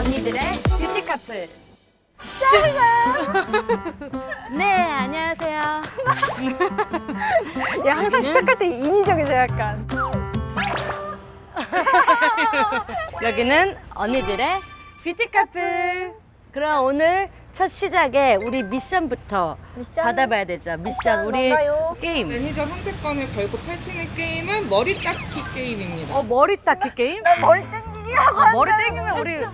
언니들의 뷰티 커플. 네, 안녕하세요. 야, 항상 시작할 때 인위적이죠, 약간. 여기는 언니들의 뷰티 커플. 그럼 오늘 첫 시작에 우리 미션부터 미션? 받아봐야 되죠. 미션 미션 우리 뭔가요? 게임. 매니저 상대권을 걸고 펼치는 게임은 머리 닦기 게임입니다. 머리 닦기 게임? 머리 땡기기라고 머리 땡기면 우리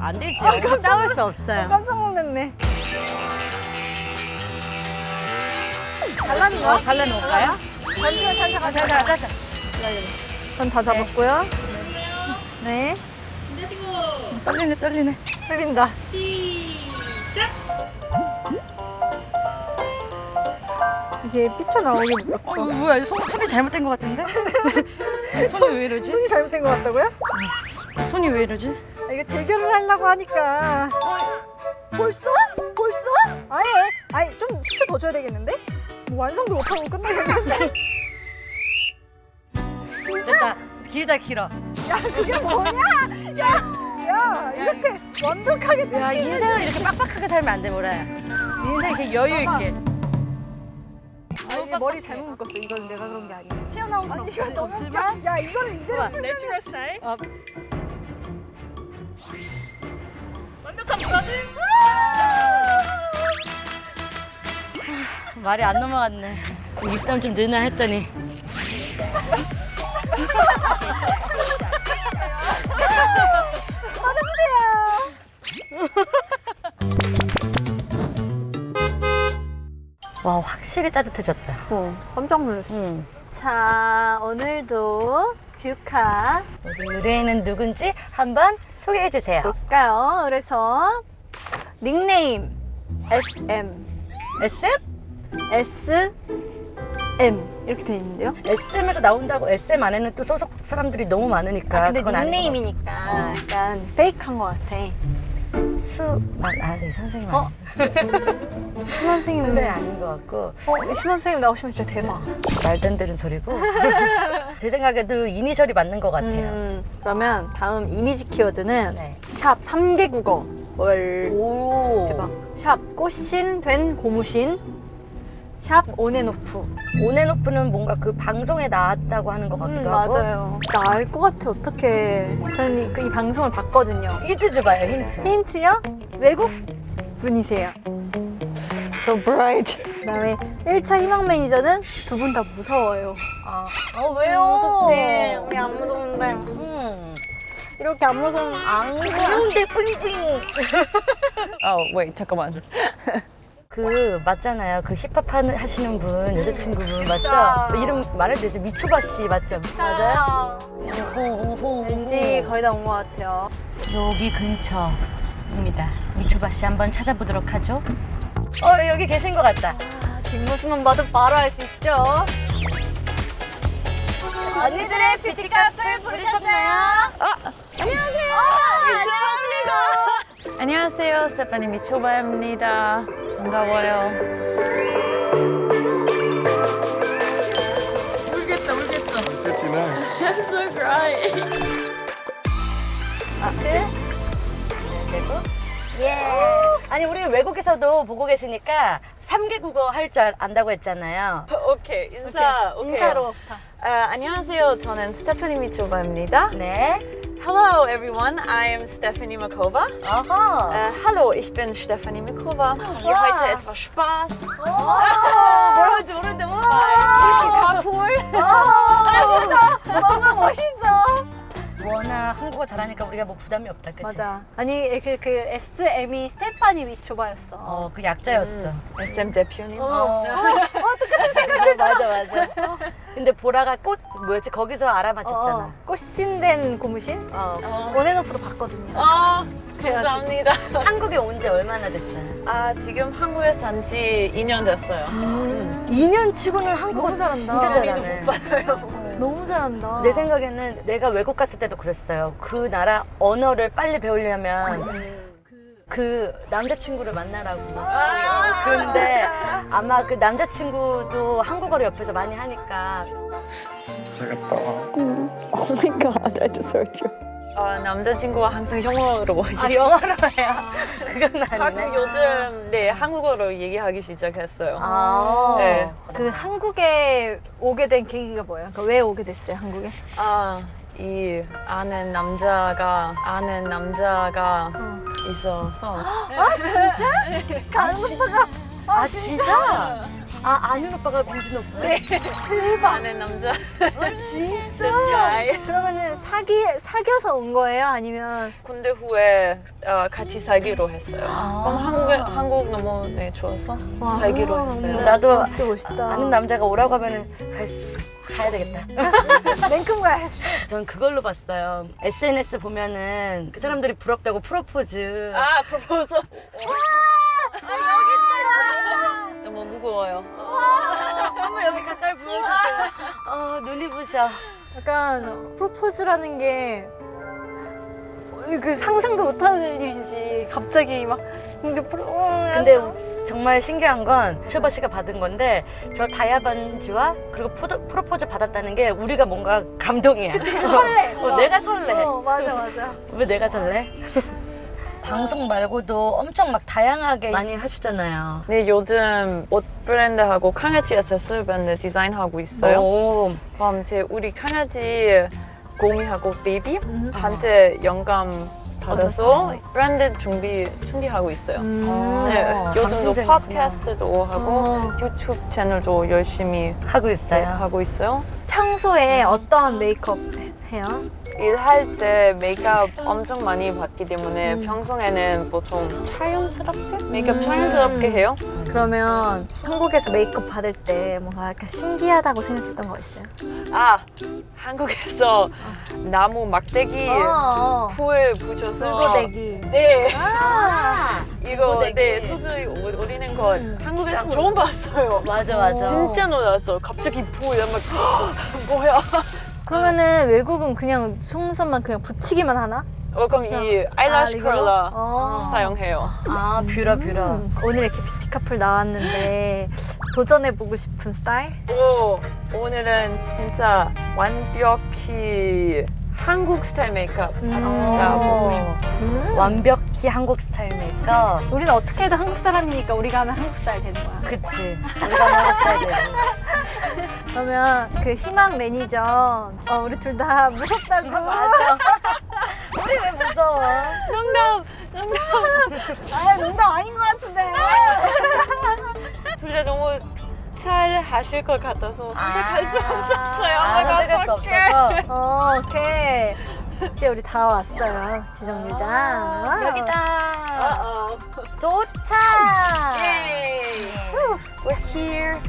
안 되지. 여기서 싸울 수 없어요. 깜짝 놀랐네. 갈라는 거야? 갈라놓을까요? 잠시만, 잠시만. 자자자자. 전 다 잡았고요. 네. 떨리네 떨리네. 틀린다. 이게 삐쳐나오게 못 봤어. 뭐야 손이 잘못된 것 같은데? 손이 왜 이러지? 손이 잘못된 것 같다고요? 손이 왜 이러지? 아, 이거 대결을 하려고 하니까. 벌써? 벌써? 아예 좀 10초 더 줘야 되겠는데? 뭐 완성도 못하고 끝나겠는데? 됐다. 길어. 야, 그게 뭐냐? 야, 이렇게 완벽하게 야 뺏기면 인생을 이렇게 빡빡하게 살면 안 돼 뭐라야. 인생 이렇게 여유 있게. 아니, 머리 잘못 묶었어. 이건 내가 그런 게 아니야. 튀어나온 건 아니, 이거 너무 웃겨. 없지만 야, 이거를 이대로 좋아. 풀면 스타일. 말이 안 넘어갔네. 입담 좀 넣나 했더니. 와 확실히 따뜻해졌다. 깜짝 놀랐어. 응. 자, 오늘도 뷰카 우리 의뢰인은 누군지 한번 소개해 주세요. 볼까요? 그래서 닉네임 SM, SM? SM 이렇게 돼 있는데요. SM에서 나온다고 SM 안에는 또 소속 사람들이 너무 많으니까. 근데 그건 아닌 닉네임이니까 약간 페이크한 것 같아. 이 선생님 아니에요. 심원 선생님, 선생님 아닌 것 같고 심원 선생님 나오시면 진짜 대박. 말도 안 되는 소리고 제 생각에도 이니셜이 맞는 것 같아요. 그러면 다음 이미지 키워드는 네. 샵 3개 국어. 월 오 대박. 샵 꽃신 된 고무신. 샵 온앤오프. 온앤오프는 뭔가 그 방송에 나왔다고 하는 것 같기도 하고. 맞아요. 나 알 것 같아. 어떡해. 저는 이 방송을 봤거든요. 힌트 줘봐요 힌트. 힌트요? 외국 분이세요. So bright. 그다음에 1차 희망 매니저는 두 분 다 무서워요. 왜요? 무섭대. 우리 안 무서운데. 이렇게 안 무서운 안 그런데 뿌잉뿌잉. wait, 잠깐만. 그 맞잖아요. 그 힙합 하시는 분 여자친구분 맞죠? 진짜. 이름 말해도 되죠? 미초바 씨 맞죠? 맞아요. 오호. 왠지 거의 다 온 것 같아요. 여기 근처입니다. 미초바 씨 한번 찾아보도록 하죠. 여기 계신 것 같다. 뒷모습만 봐도 바로 알 수 있죠. 언니들의 뷰티 카페를 부르셨나요? 안녕하세요. 안녕하세요, 스테파니 미초바입니다. 반가워요. 울겠다. I'm so crying. 외국? 예. 아니 우리 외국에서도 보고 계시니까 3개 국어 할 줄 안다고 했잖아요. 오케이, 인사. 오케이. 인사로. 안녕하세요, 저는 스테파니 미초바입니다. 네. Hello everyone, I'm Stephanie Mikova. 어허. Hallo, ich bin Stephanie Mikova. Hier heute etwas Spaß. 뭐라 하지 모르는데 와. 너무 멋있어. 워낙 한국어 잘하니까 우리가 뭐 부담이 없다, 그치? 맞아. 아니 이렇게 그 SM이 스테파니 미초바였어. 그 약자였어. SM 대표님. 똑같은 생각했어. 맞아. 근데 보라가 꽃 뭐였지? 거기서 알아맞혔잖아. 꽃신된 고무신? 온앤오프로 봤거든요. 감사합니다. 한국에 온 지 얼마나 됐어요? 지금 한국에 산 지 2년 됐어요. 2년 치고는 한국어 너무 잘한다. 진짜 미도 잘하네. 못 받아요. 너무 잘한다. 내 생각에는 내가 외국 갔을 때도 그랬어요. 그 나라 언어를 빨리 배우려면 그 남자친구를 만나라고. 그런데 아마 그 남자친구도 한국어를 옆에서 많이 하니까 잘 갔다 와. Oh my god, I just hurt you. 남자친구와 항상 영어로 아 영어로 해요? 그건 아니네. 하고 요즘 네 한국어로 얘기하기 시작했어요. 아. 네. 그 한국에 오게 된 계기가 뭐예요? 그러니까 왜 오게 됐어요, 한국에? 이 아는 남자가 있어서. 아는 오빠가 아 진짜? 아 아는 오빠가 민준 오빠? 네. 아는 남자. 진짜? This guy. 그러면은 사귀어서 온 거예요? 아니면 군대 후에 같이 살기로 했어요. 그럼 한국 너무 좋아서 살기로 했어요. 나도 진짜 멋있다. 아는 남자가 오라고 하면은 가야 되겠다. 냉큼 가야 전 그걸로 봤어요. SNS 보면은 그 사람들이 부럽다고 프로포즈. 프로포즈. 너무 무거워요. 한번 여기 가까이 보여주세요. 눈이 부셔. 약간 프로포즈라는 게 그 상상도 못하는 일이지. 갑자기 막 근데 정말 신기한 건 최바 씨가 받은 건데 저 다이아 반지와 그리고 프로포즈 받았다는 게 우리가 뭔가 감동이야. 설레. 내가 설레. 맞아. 왜 내가 설레? 방송 말고도 엄청 막 다양하게 많이 하시잖아요. 네, 요즘 옷 브랜드하고 강아지 액세서리 브랜드 디자인하고 있어요. 오. 그럼 우리 강아지 곰이하고 베이비한테 영감 받아서 브랜드 준비하고 있어요. 네, 요즘도 방송되는구나. 팟캐스트도 하고 유튜브 채널도 열심히 하고 있어요. 하고 있어요. 평소에 어떤 메이크업 해요? 일할 때 메이크업 엄청 많이 받기 때문에 평소에는 보통 자연스럽게 메이크업 자연스럽게 해요. 그러면 한국에서 메이크업 받을 때 뭔가 약간 신기하다고 생각했던 거 있어요? 한국에서 나무 막대기 풀 붙여서 불고데기. 네. 이거 불고데기. 속을 오리는 거 한국에서 처음 봤어요. 맞아. 진짜 놀랐어. 갑자기 불 막 뭐야? 그러면은 외국은 그냥 속눈썹만 그냥 붙이기만 하나? 그럼 이 아이래쉬 이걸로? 컬러 사용해요. 뷰러. 오늘 이렇게 뷰티 커플 나왔는데 도전해보고 싶은 스타일? 오늘은 진짜 완벽히 한국 스타일 메이크업 보고 싶어요. 완벽히 한국 스타일 메이크업. 우리는 어떻게 해도 한국 사람이니까 우리가 하면 한국 스타일 되는 거야. 그치. 우리가 한국 스타일이야. 그러면 그 희망 매니저 우리 둘 다 무섭다고. 맞아. 우리 왜 무서워? 농담. 농담 아닌 것 같은데. 둘 다 너무 잘 하실 것 같아서 선택할 수 없었어요. 선택할 수 없어서. 오케이. 이제 우리 다 왔어요. 지정류장. 와우. 여기다. 도착. Yay! We're here.